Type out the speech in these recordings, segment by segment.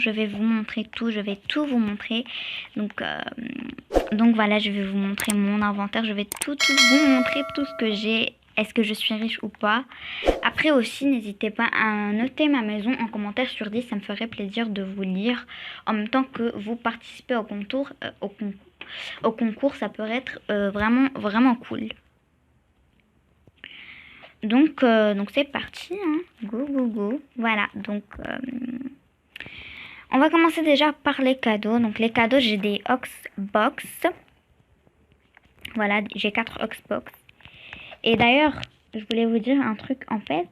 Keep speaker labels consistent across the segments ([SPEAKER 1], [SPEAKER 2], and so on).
[SPEAKER 1] je vais vous montrer tout, je vais tout vous montrer. Donc voilà, je vais vous montrer mon inventaire, je vais tout vous montrer, tout ce que j'ai. Est-ce que je suis riche ou pas? Après aussi, n'hésitez pas à noter ma maison en commentaire sur 10, ça me ferait plaisir de vous lire. En même temps que vous participez au concours, ça peut être vraiment cool. Donc c'est parti, hein. Go. Voilà, donc on va commencer déjà par les cadeaux. Donc les cadeaux, j'ai des Oxbox. Voilà, j'ai 4 Oxbox. Et d'ailleurs, je voulais vous dire un truc en fait.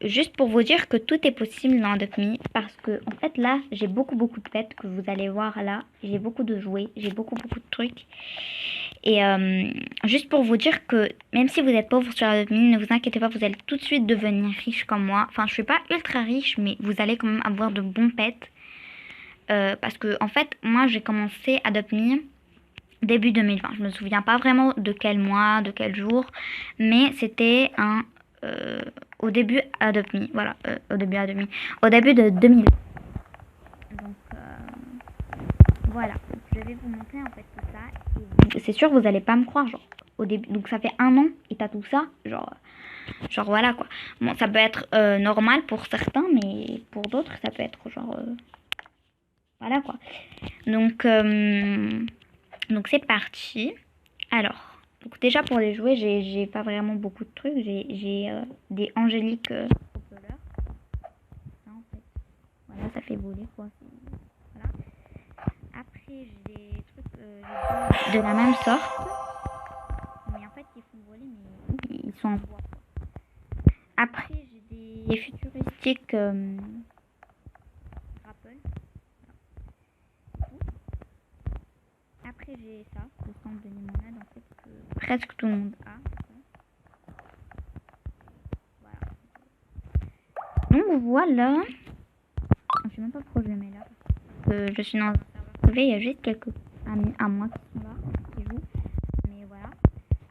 [SPEAKER 1] Juste pour vous dire que tout est possible dans Adopt.me, parce que en fait là, j'ai beaucoup de pets que vous allez voir là. J'ai beaucoup de jouets, j'ai beaucoup de trucs. Et juste pour vous dire que même si vous êtes pauvre sur Adopt.me, ne vous inquiétez pas, vous allez tout de suite devenir riche comme moi. Enfin, je suis pas ultra riche, mais vous allez quand même avoir de bons pets. Parce que en fait, moi j'ai commencé Adopt.me début 2020. Je me souviens pas vraiment de quel mois, de quel jour, mais c'était au début Adopt.me. Voilà, au début Adopt.me. Au début de 2000. Donc voilà, je vais vous montrer en fait tout ça. C'est sûr, vous allez pas me croire, genre au début. Donc ça fait 1 an et t'as tout ça, genre voilà quoi. Bon, ça peut être normal pour certains, mais pour d'autres, ça peut être genre voilà quoi. Donc c'est parti. Alors, donc déjà pour les jouets, j'ai pas vraiment beaucoup de trucs. J'ai des angéliques couleurs. Ça en fait, voilà, ça fait voler quoi. Voilà. Après j'ai des trucs de la même sorte, mais en fait ils font voler, mais ils sont en bois. Après j'ai des futuristiques Rappel. Après j'ai ça, le centre de limonade en fait que presque tout le monde a. Voilà. Donc voilà. Je sais même pas pourquoi je le mets là. Je suis dans un serveur privé, il y a juste quelques amis à moi qui sont là, qui jouent. Mais voilà.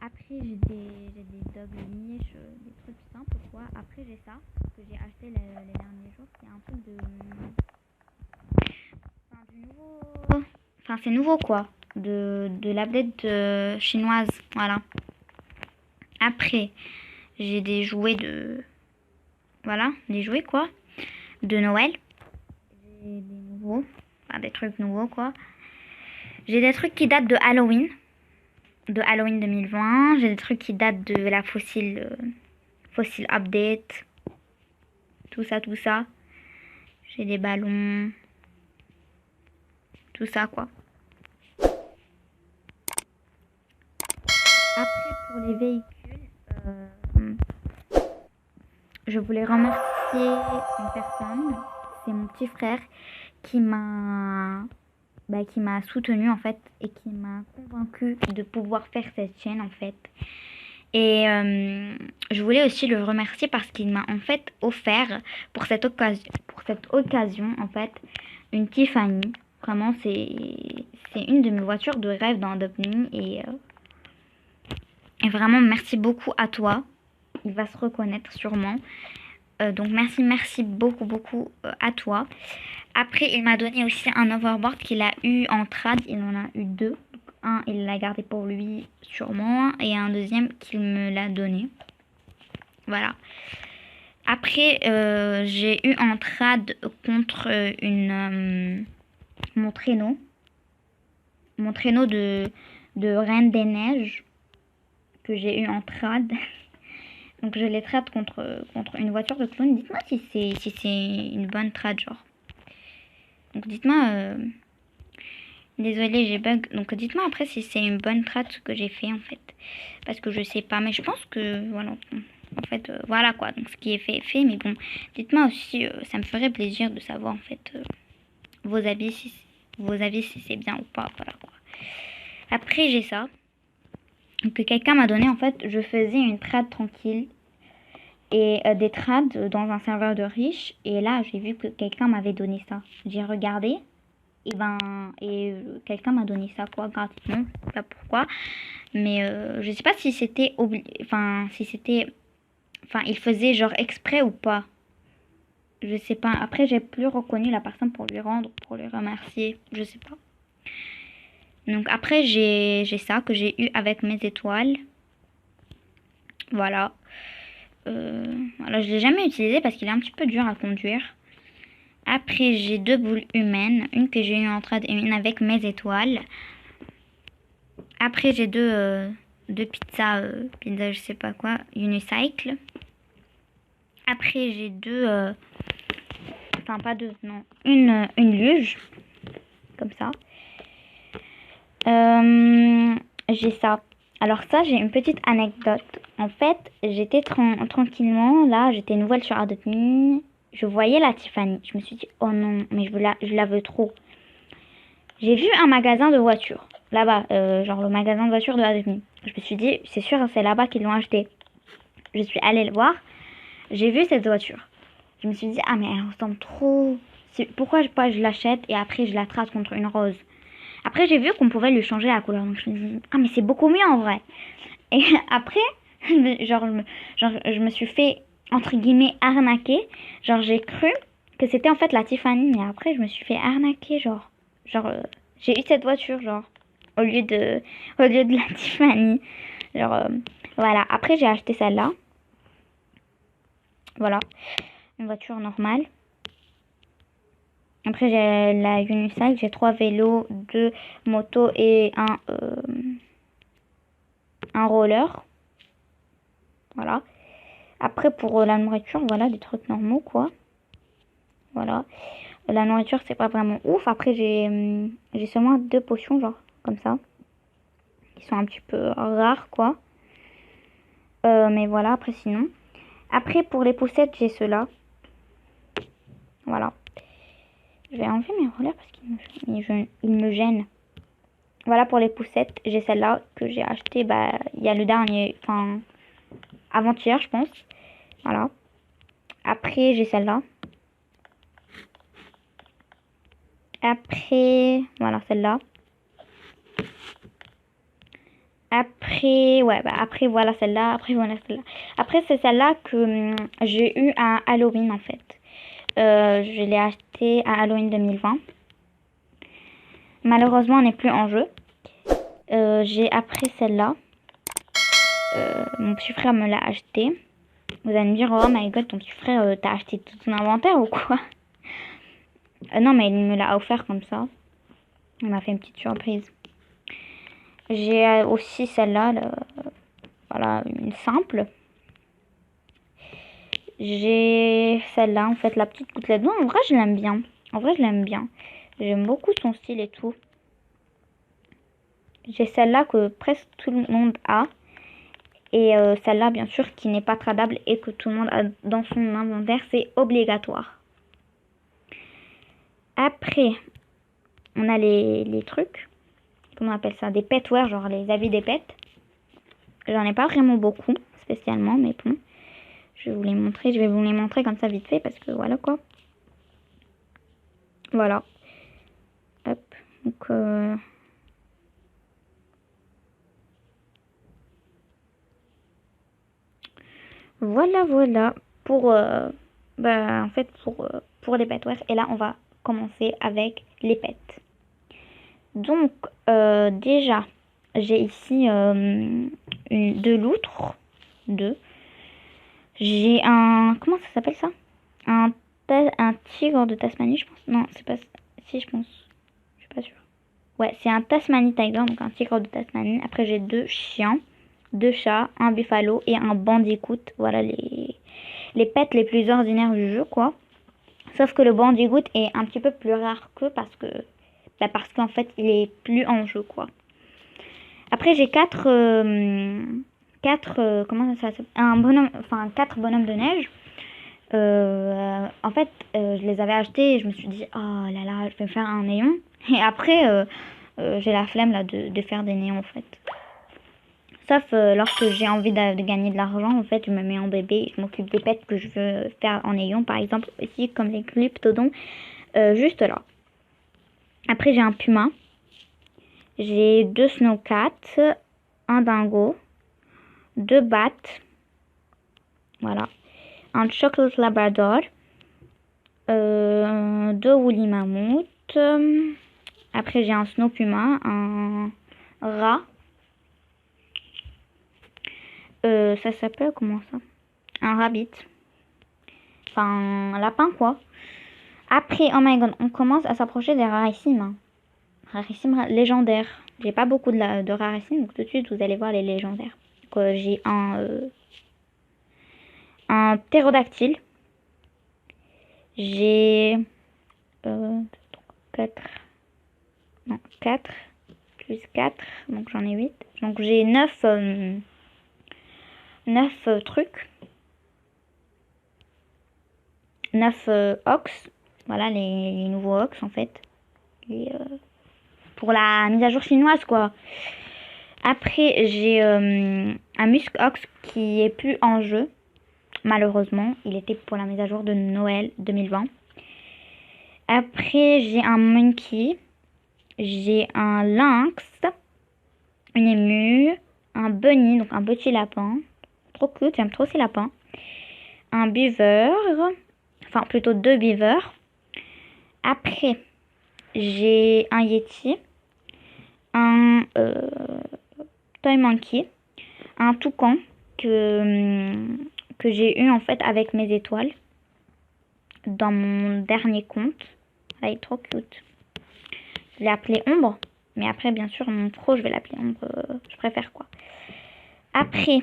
[SPEAKER 1] Après j'ai des double niches, des trucs simples quoi. Après j'ai ça que j'ai acheté les derniers jours. C'est un truc de... Enfin du nouveau... Enfin c'est nouveau quoi. De la blette chinoise. Voilà. Après j'ai des jouets de... Voilà, des jouets quoi. De Noël. J'ai des nouveaux. Enfin des trucs nouveaux quoi. J'ai des trucs qui datent de Halloween 2020. J'ai des trucs qui datent de la fossile update. Tout ça. J'ai des ballons. Tout ça quoi. Après pour les véhicules, je voulais remercier une personne. C'est mon petit frère qui m'a soutenu en fait et qui m'a convaincu de pouvoir faire cette chaîne en fait. Et je voulais aussi le remercier parce qu'il m'a en fait offert pour cette occasion en fait une Tiffany. Vraiment c'est une de mes voitures de rêve dans Adopt.me et vraiment merci beaucoup à toi. Il va se reconnaître sûrement. Donc merci beaucoup à toi. Après il m'a donné aussi un overboard qu'il a eu en trad. Il en a eu 2. Un il l'a gardé pour lui sûrement. Et un deuxième qu'il me l'a donné. Voilà. Après j'ai eu en trad contre mon traîneau. Mon traîneau de Reine des Neiges. Que j'ai eu en trad. Donc je les trade contre une voiture de clown. Dites-moi si c'est une bonne trad genre. Donc dites-moi. Désolée j'ai bug. Donc dites-moi après si c'est une bonne trad ce que j'ai fait en fait. Parce que je sais pas. Mais je pense que voilà. En fait voilà quoi. Donc ce qui est fait est fait. Mais bon. Dites-moi aussi. Ça me ferait plaisir de savoir en fait vos avis si c'est bien ou pas. Voilà quoi. Après j'ai ça. Que quelqu'un m'a donné en fait. Je faisais une trad tranquille. Et des trades dans un serveur de riches. Et là, j'ai vu que quelqu'un m'avait donné ça. J'ai regardé. Et quelqu'un m'a donné ça, quoi, gratuitement. Je sais pas pourquoi. Mais je sais pas si c'était... Enfin, il faisait genre exprès ou pas. Je sais pas. Après, j'ai plus reconnu la personne pour lui rendre, pour lui remercier. Je sais pas. Donc après, j'ai ça que j'ai eu avec mes étoiles. Voilà. Voilà, je l'ai jamais utilisé parce qu'il est un petit peu dur à conduire. Après, j'ai 2 boules humaines. Une que j'ai eu en trad et une avec mes étoiles. Après, j'ai deux pizzas, pizza je sais pas quoi, unicycle. Après, j'ai enfin pas deux, non, une luge, comme ça. J'ai ça. Alors ça, j'ai une petite anecdote. En fait, j'étais tranquillement, là, j'étais nouvelle sur Adopt Me. Je voyais la Tiffany. Je me suis dit, oh non, mais je la veux trop. J'ai vu un magasin de voitures, là-bas, genre le magasin de voitures de Adopt Me. Je me suis dit, c'est sûr, c'est là-bas qu'ils l'ont acheté. Je suis allée le voir. J'ai vu cette voiture. Je me suis dit, ah mais elle ressemble trop. Pourquoi pas je l'achète et après je la trace contre une rose. Après j'ai vu qu'on pouvait lui changer la couleur. Donc je me suis dit, ah mais c'est beaucoup mieux en vrai. Et après, je me suis fait, entre guillemets, arnaquer. Genre j'ai cru que c'était en fait la Tiffany. Mais après je me suis fait arnaquer, j'ai eu cette voiture, genre, au lieu de la Tiffany. Genre, voilà. Après j'ai acheté celle-là. Voilà, une voiture normale. Après, j'ai la unicycle, j'ai 3 vélos, 2 motos et un roller. Voilà. Après, pour la nourriture, voilà, des trucs normaux, quoi. Voilà. La nourriture, c'est pas vraiment ouf. Après, j'ai seulement 2 potions, genre, comme ça. Qui sont un petit peu rares, quoi. Mais voilà, après, sinon. Après, pour les poussettes, j'ai ceux-là. Voilà. Je vais enlever mes rollers parce qu'ils me gênent. Voilà pour les poussettes. J'ai celle-là que j'ai achetée. Bah, il y a le dernier, enfin, avant-hier, je pense. Voilà. Après, j'ai celle-là. Après, voilà, celle-là. Après, ouais, bah, après, voilà celle-là. Après, voilà celle-là. Après, c'est celle-là que j'ai eu à Halloween, en fait. Je l'ai acheté à Halloween 2020. Malheureusement, on n'est plus en jeu. J'ai après celle-là. Mon petit frère me l'a acheté. Vous allez me dire, oh my god, ton petit frère, t'as acheté tout ton inventaire ou quoi? Non, mais il me l'a offert comme ça. Il m'a fait une petite surprise. J'ai aussi celle-là, voilà, une simple. J'ai celle-là, en fait, la petite gouttelette. Non, en vrai, je l'aime bien. En vrai, je l'aime bien. J'aime beaucoup son style et tout. J'ai celle-là que presque tout le monde a. Et celle-là, bien sûr, qui n'est pas tradable et que tout le monde a dans son inventaire, c'est obligatoire. Après, on a les trucs. Comment on appelle ça? Des petware, genre les habits des pets. J'en ai pas vraiment beaucoup, spécialement, mais bon. Je vais vous les montrer. Je vais vous les montrer comme ça vite fait parce que voilà quoi. Voilà. Hop. Donc, voilà. Pour, bah, en fait, pour les petware. Et là, on va commencer avec les pets. Donc, déjà, j'ai ici deux loutres. Deux. J'ai un... Comment ça s'appelle ça? Un tigre de Tasmanie, je pense. Non, c'est pas... Si, je pense. Je suis pas sûre. Ouais, c'est un Tasmanie Tiger, donc un tigre de Tasmanie. Après, j'ai 2 chiens, 2 chats, un buffalo et un bandicoot. Voilà les pets les plus ordinaires du jeu, quoi. Sauf que le bandicoot est un petit peu plus rare qu'eux parce qu'en fait, il est plus en jeu, quoi. Après, j'ai 4 comment ça s'appelle, quatre bonhommes de neige. En fait, je les avais achetés et je me suis dit, oh là là, je vais faire un néon. Et après, j'ai la flemme là de faire des néons en fait. Sauf lorsque j'ai envie de gagner de l'argent, en fait, je me mets en bébé et je m'occupe des pets que je veux faire en néon. Par exemple, ici, comme les glyptodons, juste là. Après, j'ai un puma. J'ai 2 snowcats, un dingo, 2 bats. Voilà. Un chocolate labrador, Deux Woolly Mammoth. Après, j'ai un Snow Puma, un rat. Ça s'appelle comment ça? Un rabbit. Enfin, un lapin, quoi. Après, oh my god, on commence à s'approcher des rarissimes. Hein. Rarissimes légendaires. J'ai pas beaucoup de rarissimes, donc tout de suite, vous allez voir les légendaires. J'ai un ptérodactyle. J'ai 4. Non, 4 plus 4, donc j'en ai 8. Donc j'ai 9 trucs. 9 ox. Voilà les nouveaux ox en fait. Pour la mise à jour chinoise quoi. Après j'ai un musk ox qui est plus en jeu. Malheureusement, il était pour la mise à jour de Noël 2020. Après j'ai un monkey. J'ai un lynx. Une émue. Un bunny, donc un petit lapin. Trop cute, j'aime trop ces lapins. Un beaver. Enfin, plutôt 2 beavers. Après, j'ai un yeti. Un toy monkey. Un toucan que j'ai eu en fait avec mes étoiles. Dans mon dernier compte. Là, il est trop cute. Je l'ai appelé Ombre. Mais après, bien sûr, mon pro, je vais l'appeler Ombre. Je préfère quoi. Après,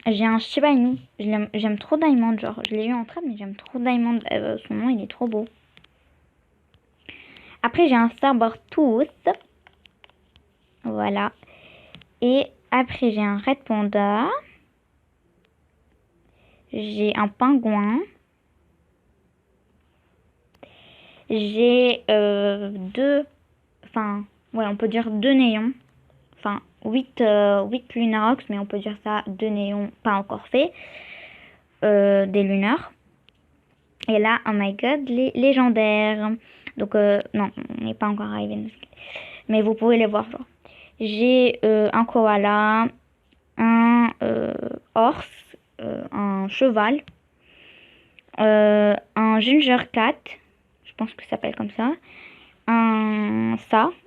[SPEAKER 1] j'ai un Shiba Inu. J'aime trop Diamond. Genre, je l'ai eu en trade, mais j'aime trop Diamond. Son nom, il est trop beau. Après, j'ai un Sabertooth. Voilà. Et après, j'ai un Red Panda. J'ai un pingouin. J'ai deux... Enfin, ouais, on peut dire 2 néons. Enfin, 8 Lunarox, mais on peut dire ça, 2 néons pas encore faits. Des Lunars. Et là, oh my god, les légendaires. Donc, non, on n'est pas encore arrivé. Mais vous pouvez les voir, genre. J'ai un koala, un horse, un cheval, un ginger cat, je pense que ça s'appelle comme ça,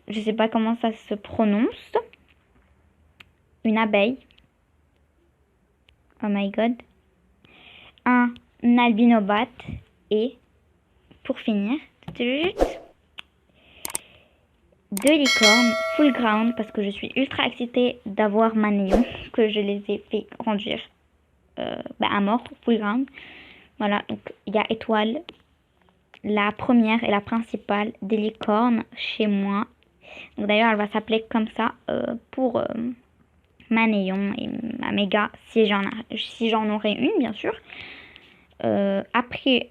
[SPEAKER 1] je sais pas comment ça se prononce, une abeille, oh my god, un albinobat et pour finir, 2 licornes full ground parce que je suis ultra excitée d'avoir ma néon que je les ai fait grandir à mort full ground. Voilà, donc il y a étoile, la première et la principale des licornes chez moi. Donc d'ailleurs elle va s'appeler comme ça pour ma néon et ma méga si j'en aurais une bien sûr. Après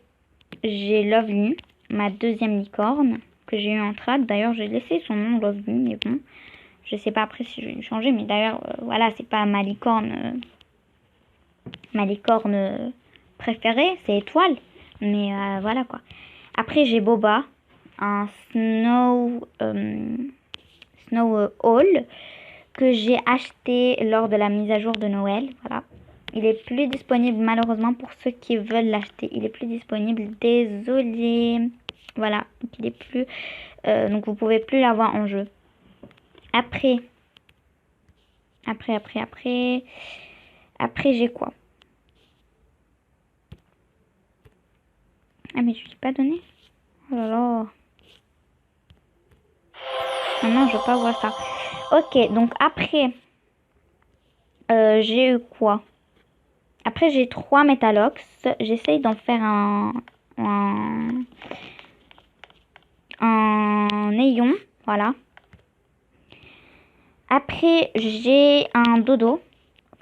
[SPEAKER 1] j'ai Lovely, ma deuxième licorne que j'ai eu en trad. D'ailleurs, j'ai laissé son nom Lovely, mais bon, je sais pas après si je vais le changer. Mais d'ailleurs, voilà, c'est pas ma licorne préférée, c'est Étoile. Mais voilà quoi. Après, j'ai Boba, un Snow Hall que j'ai acheté lors de la mise à jour de Noël. Voilà. Il est plus disponible malheureusement pour ceux qui veulent l'acheter. Il est plus disponible. Désolée. Voilà. Donc il est plus. Donc vous pouvez plus l'avoir en jeu. Après, j'ai quoi? Ah mais je ne t'ai pas donné. Oh là là. Maintenant je veux pas voir ça. Ok, donc après, j'ai eu quoi? Après j'ai 3 Metalox. J'essaye d'en faire un néon. Voilà. Après j'ai un dodo.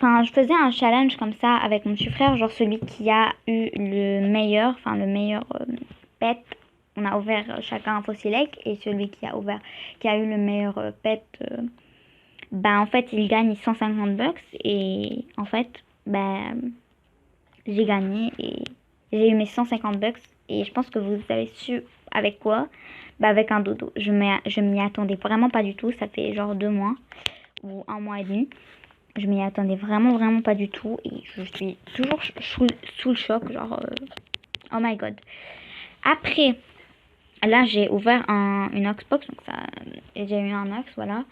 [SPEAKER 1] Enfin, je faisais un challenge comme ça avec mon petit frère, genre celui qui a eu le meilleur, pet. On a ouvert chacun un Fossilec et celui qui a eu le meilleur pet, en fait, il gagne 150 bucks et en fait, j'ai gagné et j'ai eu mes 150 bucks et je pense que vous avez su avec quoi? Avec un dodo. Je m'y attendais vraiment pas du tout, ça fait genre 2 mois ou 1 mois et demi. Je m'y attendais vraiment pas du tout et je suis toujours sous le choc, genre oh my god. Après, là, j'ai ouvert une Xbox, donc ça, j'ai eu un X, voilà.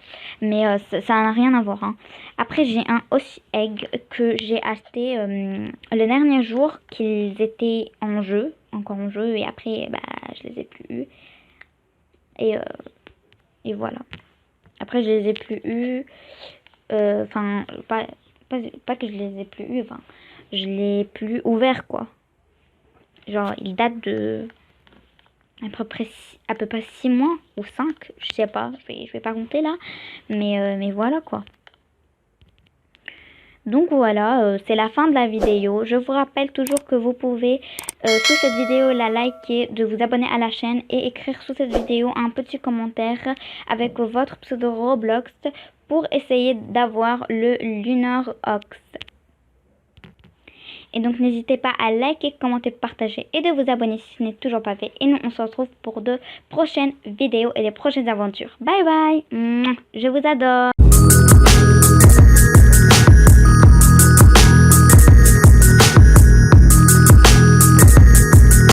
[SPEAKER 1] Mais ça n'a rien à voir, hein. Après, j'ai un Aussi Egg que j'ai acheté le dernier jour qu'ils étaient en jeu, encore en jeu, et après, bah, je les ai plus eus. Et voilà. Après, je les ai plus eus. Enfin, pas que je les ai plus eus, enfin, je l'ai plus ouvert, quoi. Genre, il date de à peu près 6 mois ou 5 je sais pas, je vais pas compter là, mais voilà quoi. Donc voilà, c'est la fin de la vidéo. Je vous rappelle toujours que vous pouvez sous cette vidéo la liker, de vous abonner à la chaîne et écrire sous cette vidéo un petit commentaire avec votre pseudo Roblox pour essayer d'avoir le Lunar Ox. Et donc n'hésitez pas à liker, commenter, partager et de vous abonner si ce n'est toujours pas fait. Et nous on se retrouve pour de prochaines vidéos et des prochaines aventures. Bye bye. Je vous adore.